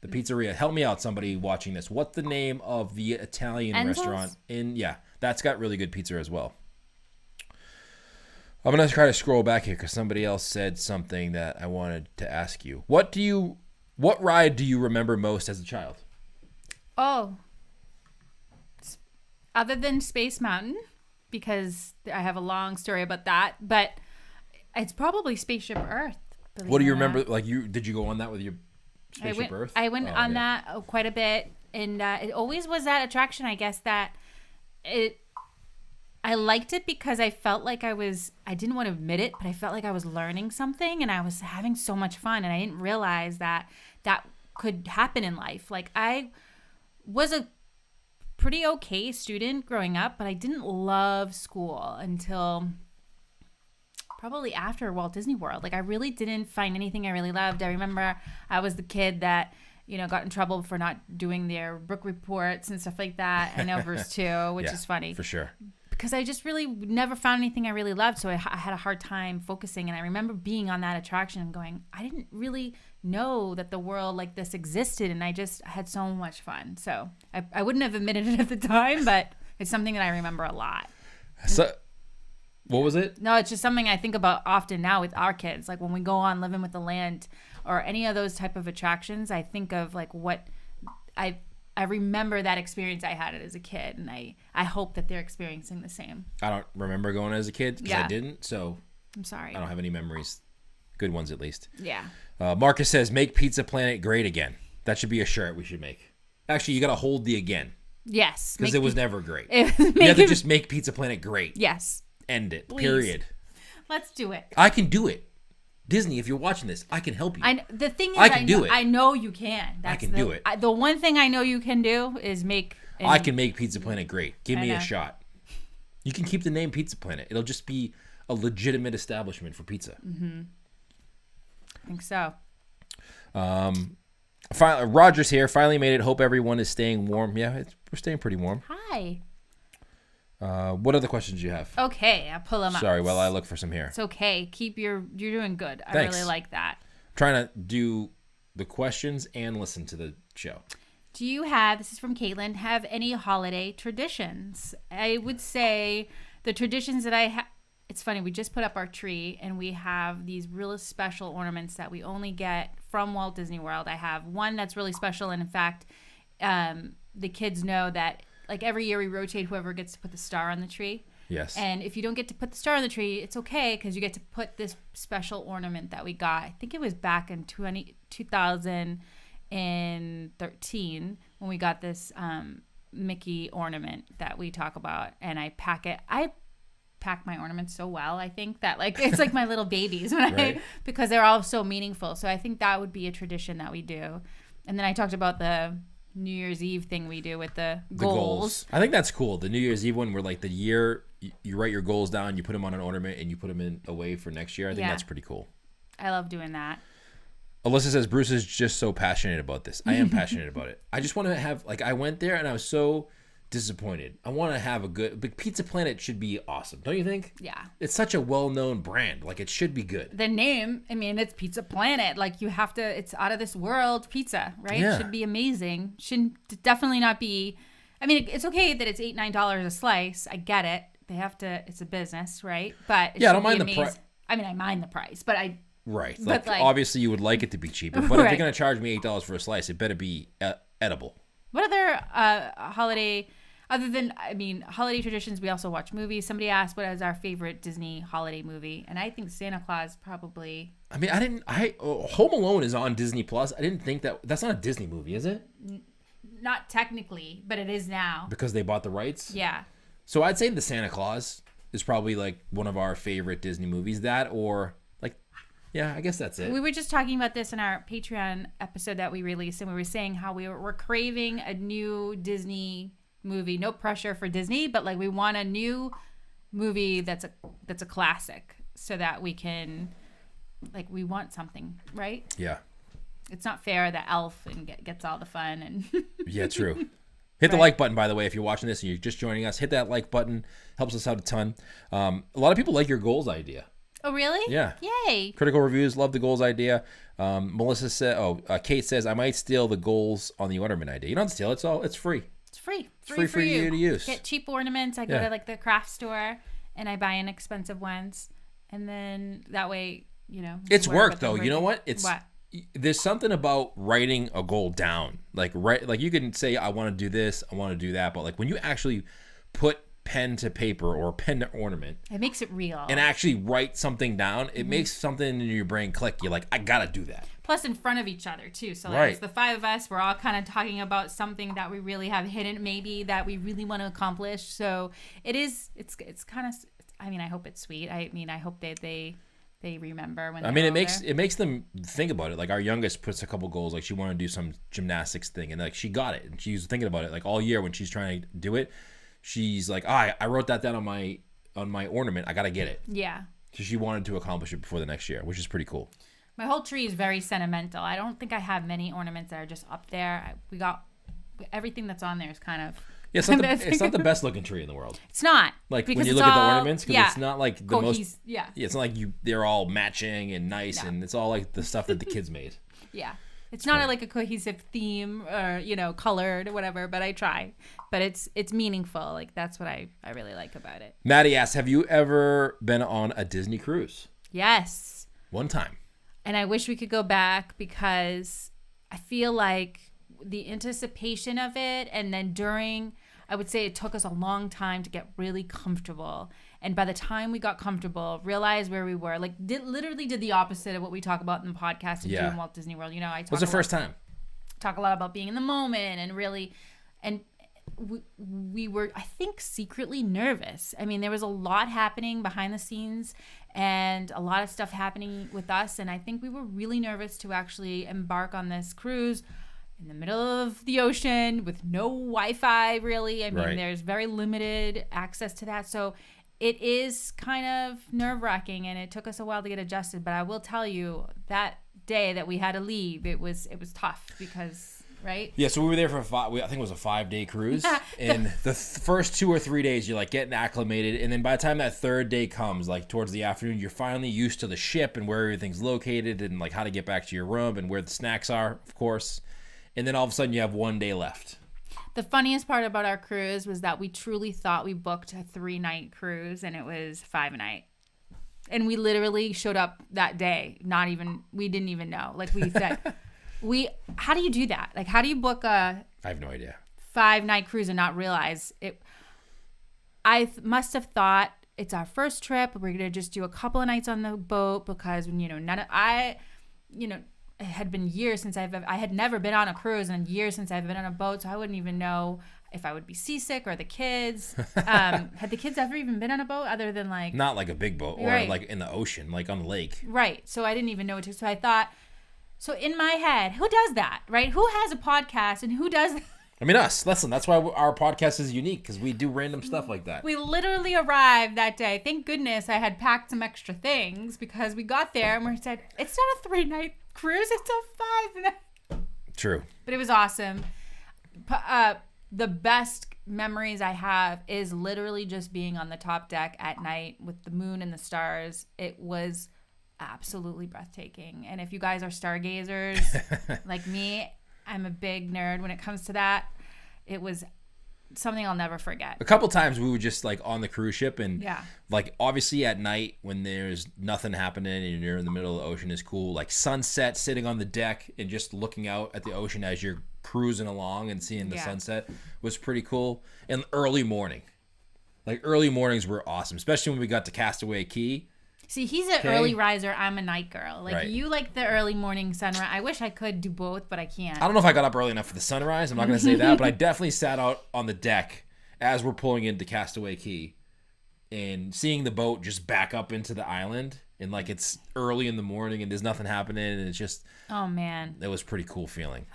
The pizzeria. Help me out, somebody watching this. What's the name of the Italian Enzo's? restaurant in? Yeah, that's got really good pizza as well. I'm gonna try to scroll back here because somebody else said something that I wanted to ask you. What ride do you remember most as a child? Oh, other than Space Mountain, because I have a long story about that, but it's probably Spaceship Earth. What do you remember? Like, did you go on that with your Spaceship Earth? I went on that quite a bit, and it always was that attraction. I guess that I liked it because I felt like I didn't want to admit it, but I felt like I was learning something, and I was having so much fun, and I didn't realize that could happen in life. Like, I was a pretty okay student growing up, but I didn't love school until probably after Walt Disney World. Like, I really didn't find anything I really loved. I remember I was the kid that, got in trouble for not doing their book reports and stuff like that. I know verse 2, which is funny. For sure. Because I just really never found anything I really loved, so I had a hard time focusing. And I remember being on that attraction and going, I didn't really know that the world like this existed, and I just had so much fun. So I wouldn't have admitted it at the time, but it's something that I remember a lot. So, what was it? No, it's just something I think about often now with our kids. Like when we go on Living with the Land or any of those type of attractions, I think of like what I remember that experience I had as a kid, and I hope that they're experiencing the same. I don't remember going as a kid because I didn't, so I'm sorry. I don't have any memories. Good ones, at least. Yeah. Marcus says, make Pizza Planet great again. That should be a shirt we should make. Actually, you got to hold the again. Yes. Because it was never great. You have to just make Pizza Planet great. Yes. End it. Please. Period. Let's do it. I can do it. Disney, if you're watching this, I can help you. The thing is, I can do it. I know you can. I can do it. The one thing I know you can do is make... I can make Pizza Planet great. Give me a shot. You can keep the name Pizza Planet. It'll just be a legitimate establishment for pizza. Mm-hmm. I think so. Roger's here. Finally made it. Hope everyone is staying warm. Yeah, we're staying pretty warm. Hi. What other questions do you have? Okay, I'll pull them up. Sorry, while I look for some here. It's okay. You're doing good. I Thanks. really like that. I'm trying to do the questions and listen to the show. Do you have, this is from Caitlin, have any holiday traditions? I would say the traditions that I have, it's funny, we just put up our tree and we have these really special ornaments that we only get from Walt Disney World. I have one that's really special, and in fact, the kids know that like every year we rotate whoever gets to put the star on the tree. Yes. And if you don't get to put the star on the tree, it's okay because you get to put this special ornament that we got. I think it was back in 2013 when we got this Mickey ornament that we talk about, and I pack my ornaments so well. I think that like it's like my little babies when because they're all so meaningful. So I think that would be a tradition that we do. And then I talked about the New Year's Eve thing we do with the goals. I think that's cool. The New Year's Eve one where like the year you write your goals down, you put them on an ornament, and you put them in away for next year. I think that's pretty cool. I love doing that. Alyssa says Bruce is just so passionate about this. I am passionate about it. I just want to have like I went there and I was so disappointed. I want to have a good, but Pizza Planet should be awesome, don't you think? Yeah. It's such a well-known brand. Like, it should be good. The name, I mean, it's Pizza Planet. Like, you have to, it's out of this world pizza, right? Yeah. It should be amazing. Shouldn't definitely not be, I mean, it's okay that it's $8, $9 a slice. I get it. They have to, it's a business, right? But Yeah, I don't mind the price. I mean, I mind the price, but I. Right. But like, obviously you would like it to be cheaper, but if you're going to charge me $8 for a slice, it better be edible. What other holiday, other than, I mean, holiday traditions, we also watch movies. Somebody asked what is our favorite Disney holiday movie, and I think Santa Claus probably. I mean, Home Alone is on Disney Plus. I didn't think that's not a Disney movie, is it? Not technically, but it is now. Because they bought the rights? Yeah. So I'd say the Santa Claus is probably like one of our favorite Disney movies. That or like, yeah, I guess that's it. We were just talking about this in our Patreon episode that we released, and we were saying how we're craving a new Disney movie. No pressure for Disney, but like we want a new movie that's a classic, so that we can, like, we want something, right? Yeah. It's not fair that Elf gets all the fun and. Yeah, true. Hit the like button, by the way, if you're watching this and you're just joining us. Hit that like button. Helps us out a ton. A lot of people like your goals idea. Oh, really? Yeah. Yay. Critical reviews love the goals idea. Melissa said, Kate says, I might steal the goals on the ornament idea. You don't steal it. It's free. It's free. It's free for you to use. Get cheap ornaments. I go to like the craft store and I buy inexpensive ones. And then that way, you know. It's work though. You know what? What? There's something about writing a goal down. Like you can say, I want to do this, I want to do that. But like when you actually put pen to paper or pen to ornament. It makes it real. And actually write something down, it makes something in your brain click. You're like, I got to do that. Plus in front of each other too. So like right. It's the five of us. We're all kind of talking about something that we really have hidden, maybe that we really want to accomplish. So it's kind of, I mean, I hope it's sweet. I mean, I hope they remember when. I mean, it makes them think about it. Like our youngest puts a couple goals. Like she wanted to do some gymnastics thing, and like she got it, and she's thinking about it like all year when she's trying to do it. She's like, I wrote that down on my ornament. I gotta get it. Yeah. So she wanted to accomplish it before the next year, which is pretty cool. My whole tree is very sentimental. I don't think I have many ornaments that are just up there. We got everything that's on there is kind of. Yeah, it's not the best looking tree in the world. It's not. Like when you look at the ornaments, because it's not like the most. Yeah. It's not like they're all matching and nice, and it's all like the stuff that the kids made. Yeah. It's not like a cohesive theme or, colored or whatever, but I try. But it's meaningful. Like that's what I really like about it. Maddie asks, have you ever been on a Disney cruise? Yes. One time. And I wish we could go back because I feel like the anticipation of it, and then I would say it took us a long time to get really comfortable. And by the time we got comfortable, realized where we were, like literally did the opposite of what we talk about in the podcast and do in Walt Disney World. I talk. What's the first time? Talk a lot about being in the moment and really, and we were, I think, secretly nervous. I mean, there was a lot happening behind the scenes and a lot of stuff happening with us. And I think we were really nervous to actually embark on this cruise in the middle of the ocean with no Wi-Fi, really. I mean, There's very limited access to that. So it is kind of nerve-wracking, and it took us a while to get adjusted. But I will tell you, that day that we had to leave, it was tough because, right? Yeah, so we were there for I think it was a 5-day cruise. And the first 2 or 3 days, you're like getting acclimated. And then by the time that third day comes, like towards the afternoon, you're finally used to the ship and where everything's located and like how to get back to your room and where the snacks are, of course. And then all of a sudden you have 1 day left. The funniest part about our cruise was that we truly thought we booked a 3-night cruise, and it was 5 a night. And we literally showed up that day. We didn't even know. Like we said, how do you do that? Like, how do you book I have no idea. 5-night cruise and not realize it? I must have thought it's our first trip. We're going to just do a couple of nights on the boat because, it had been years since I had never been on a cruise, and years since I've been on a boat, so I wouldn't even know if I would be seasick or the kids. Had the kids ever even been on a boat other than like... Not like a big boat or like in the ocean, like on the lake. Right. So I didn't even know what to... So I thought... So in my head, who does that, right? Who has a podcast and who does... I mean, us. Listen, that's why our podcast is unique, because we do random stuff like that. We literally arrived that day. Thank goodness I had packed some extra things, because we got there and we said, it's not a 3-night cruise, it's a 5-night. True. But it was awesome. The best memories I have is literally just being on the top deck at night with the moon and the stars. It was absolutely breathtaking. And if you guys are stargazers like me, I'm a big nerd when it comes to that. It was something I'll never forget. A couple times we were just like on the cruise ship and Yeah. like obviously at night when there's nothing happening and you're in the middle of the ocean is cool. Like sunset, sitting on the deck and just looking out at the ocean as you're cruising along and seeing the sunset was pretty cool. And early morning. Like early mornings were awesome, especially when we got to Castaway Cay. See, he's an early riser. I'm a night girl. Like, Right. you like the early morning sunrise. I wish I could do both, but I can't. I don't know if I got up early enough for the sunrise. I'm not going to say that, but I definitely sat out on the deck as we're pulling into Castaway Cay and seeing the boat just back up into the island. And like it's early in the morning and there's nothing happening. And it's just, Oh, man. it was a pretty cool feeling.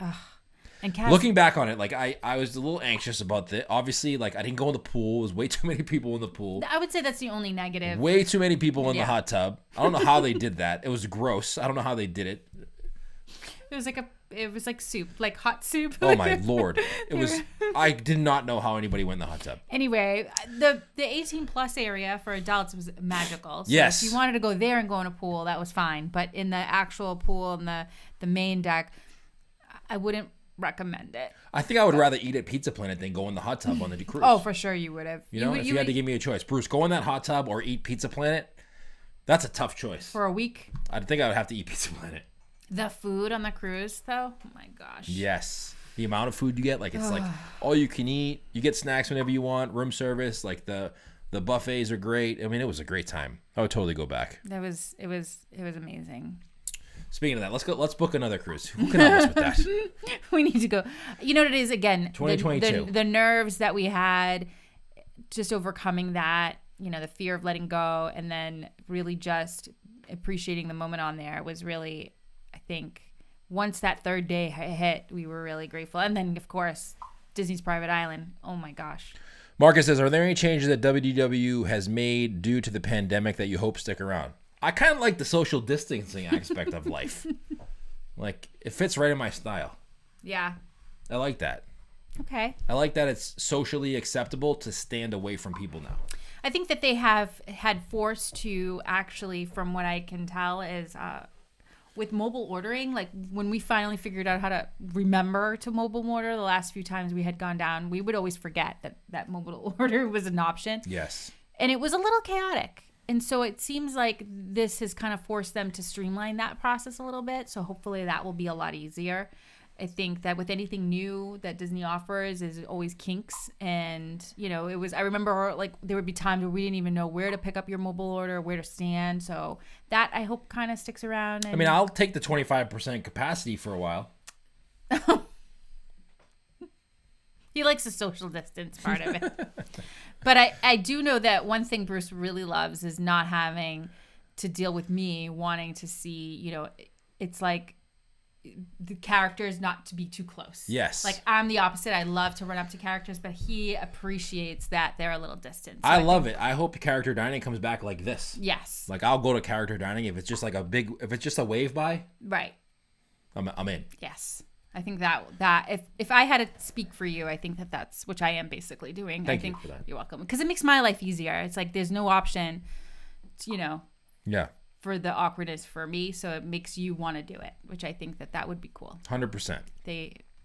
And Looking back on it, like I was a little anxious about this. Obviously, like I didn't go in the pool. There was way too many people in the pool. I would say that's the only negative. Way too many people in the hot tub. I don't know how they did that. It was gross. I don't know how they did it. It was like soup, like hot soup. Oh my Lord. It was, I did not know how anybody went in the hot tub. Anyway, the 18 plus area for adults was magical. So Yes. if you wanted to go there and go in a pool, that was fine. But in the actual pool and the main deck, I wouldn't recommend it. I think I would rather eat at Pizza Planet than go in the hot tub on the cruise. Oh, for sure you would have. You know, if you had to give me a choice, Bruce, go in that hot tub or eat Pizza Planet, that's a tough choice. For a week. I think I would have to eat Pizza Planet. The food on the cruise, though, oh my gosh. Yes. The amount of food you get, like it's like all you can eat. You get snacks whenever you want, room service, like the buffets are great. I mean, it was a great time. I would totally go back. It was amazing. Speaking of that, let's book another cruise. Who can help us with that? We need to go. You know what it is, again, 2022. The nerves that we had, just overcoming that, you know, the fear of letting go, and then really just appreciating the moment on there was really, I think, once that third day hit, we were really grateful. And then, of course, Disney's Private Island. Oh my gosh. Marcus says, are there any changes that WDW has made due to the pandemic that you hope stick around? I kind of like the social distancing aspect of life. Like, it fits right in my style. Yeah. I like that. Okay. I like that it's socially acceptable to stand away from people now. I think that they have had forced to actually, from what I can tell, is with mobile ordering, like when we finally figured out how to remember to mobile order the last few times we had gone down, we would always forget that mobile order was an option. Yes. And it was a little chaotic. And so it seems like this has kind of forced them to streamline that process a little bit. So hopefully that will be a lot easier. I think that with anything new that Disney offers is always kinks. And, you know, I remember like there would be times where we didn't even know where to pick up your mobile order, where to stand. So that I hope kind of sticks around. And, I mean, I'll take the 25% capacity for a while. He likes the social distance part of it. But I do know that one thing Bruce really loves is not having to deal with me wanting to see, you know, it's like the characters not to be too close. Yes. Like I'm the opposite. I love to run up to characters, but he appreciates that they're a little distant. So I love it. I hope character dining comes back like this. Yes. Like I'll go to character dining if it's just like if it's just a wave by. Right. I'm in. Yes. I think that if I had to speak for you, I think that's which I am basically doing. Thank I think you for that. You're welcome. Because it makes my life easier. It's like there's no option, you know. Yeah. For the awkwardness for me, so it makes you want to do it, which I think that would be cool. 100%.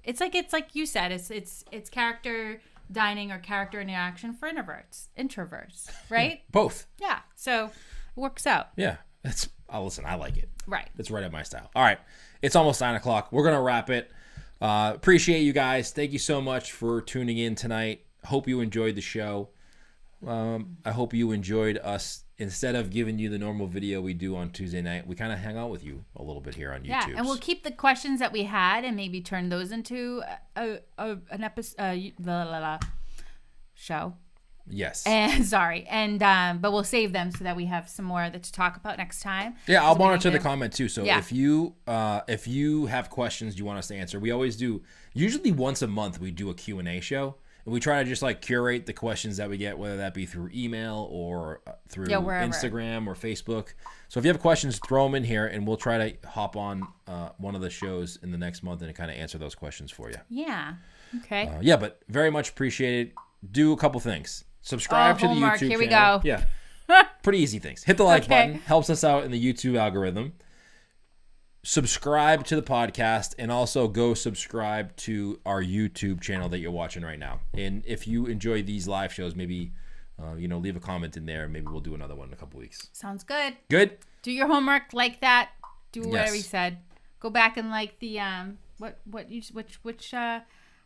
It's like you said, it's character dining or character interaction for introverts, right? Both. Yeah. So it works out. Yeah. Listen, I like it. Right. It's right up my style. All right. It's almost 9:00. We're going to wrap it. Appreciate you guys. Thank you so much for tuning in tonight. Hope you enjoyed the show. I hope you enjoyed us. Instead of giving you the normal video we do on Tuesday night, we kind of hang out with you a little bit here on YouTube. Yeah, and we'll keep the questions that we had and maybe turn those into an episode, show. Yes. And but we'll save them so that we have some more to talk about next time. Yeah, I'll monitor the comment too. So yeah. if you have questions you want us to answer, we always do. Usually once a month we do a Q&A show. And we try to just like curate the questions that we get, whether that be through email or through Instagram or Facebook. So if you have questions, throw them in here and we'll try to hop on one of the shows in the next month and kind of answer those questions for you. Yeah. Okay. Yeah, but very much appreciated. do a couple things. Subscribe to the homework. YouTube Here we channel. go. Yeah. Pretty easy things. Hit the like Okay. button. Helps us out in the YouTube algorithm. Subscribe to the podcast, and also go subscribe to our YouTube channel that you're watching right now. And if you enjoy these live shows, maybe leave a comment in there. Maybe we'll do another one in a couple weeks. Sounds good. Good. Do your homework, like that. Do whatever Yes. you said. Go back and like the which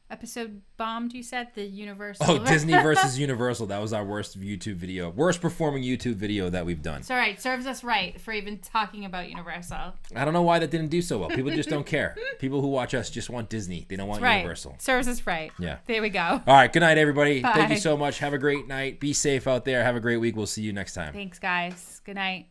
episode bombed you said? The Universal. Oh, Disney versus Universal. That was our worst YouTube video. Worst performing YouTube video that we've done. It's all right. Serves us right for even talking about Universal. I don't know why that didn't do so well. People just don't care. People who watch us just want Disney. They don't want Right. Universal. Serves us right. Yeah. There we go. All right. Good night, everybody. Thank you Bye. so much. Have a great night. Be safe out there. Have a great week. We'll see you next time. Thanks, guys. Good night.